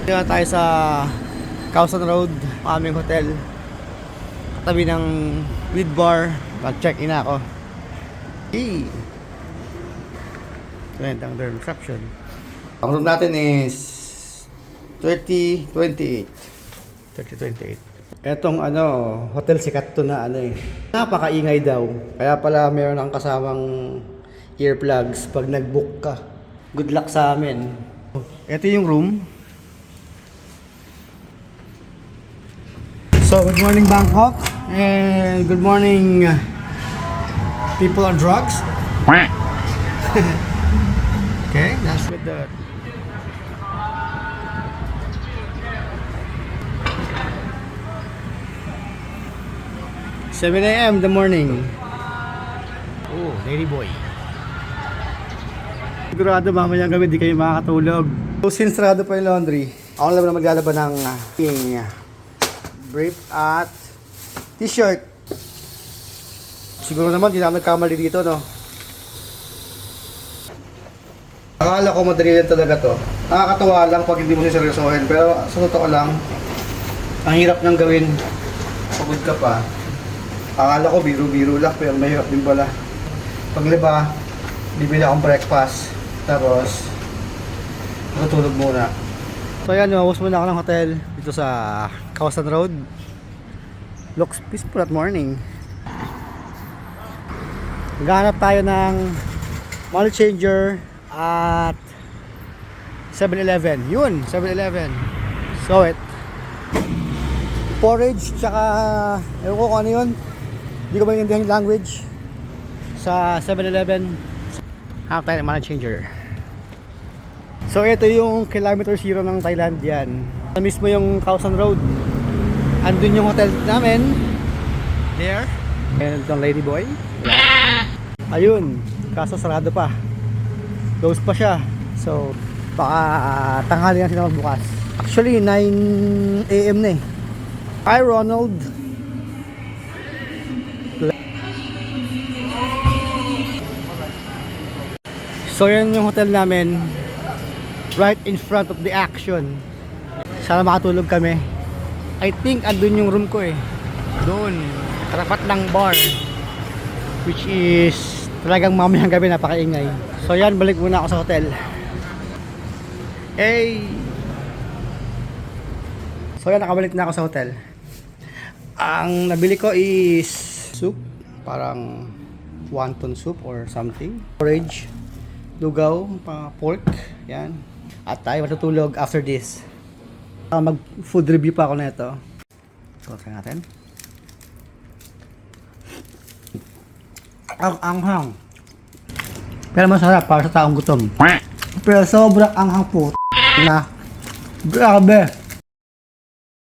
Dito na tayo sa Causan Road, aming hotel. Katabi ng Weed Bar. Mag-check-in ako. Hey! Ang their reception. Ang room natin is 3028. 3028. Etong hotel sikat to na napakaingay daw. Kaya pala meron ang kasamang earplugs pag nag-book ka. Good luck sa amin. Ito yung room. So, good morning Bangkok. And good morning people on drugs. Okay, that's with the 7 a.m. in the morning. Oh, lady boy. Sigurado mamayang gabi di kayo makakatulog. So since sarado pa yung laundry, ako lang na maglalaban ng brief at t-shirt. Siguro naman di na nagkamali dito, no? Akala ko madali lang talaga to. Nakakatuwa lang pag hindi mo siseryosohin. Pero sa totoo lang, ang hirap nang gawin. Pagod ka pa. Akala ko biro-biro lang, pero mahirap din pala. Pagliba, bibili akong breakfast. Tapos, matutulog muna. So ayan, lumabas muna ako ng hotel dito sa Causan Road. Looks peaceful at morning. Maghanap tayo ng money changer at 7-Eleven. Yun, 7-Eleven. So it. Porridge, tsaka ewan ko kung ano yun. Hindi ko maintindihan yung language. Sa 7-Eleven, hanap tayo ng money changer. So ito yung kilometer 0 ng Thailand yan. Na mismo yung Causan Road. Andun yung hotel namin. There. And itong lady boy. Ayun, kaso sarado pa. Close pa siya. So baka tanghali na sila magbukas. Actually 9 AM na eh. Hi Ronald. So yan yung hotel namin, right in front of the action. Sana makatulog kami. I think andun yung room ko eh. Doon, karapat ng bar, which is talagang mamayang gabi napakaingay. So yan, balik muna ako sa hotel. Hey! So yan, nakabalik na ako sa hotel. Ang nabili ko is soup, parang wonton soup or something. Porridge, lugaw, pork, yan. At tayo matutulog after this. Mag food review pa ako na ito. So, try natin. Ang anghang. Pero masarap para sa taong gutom. Pero sobrang anghang po na. Grabe.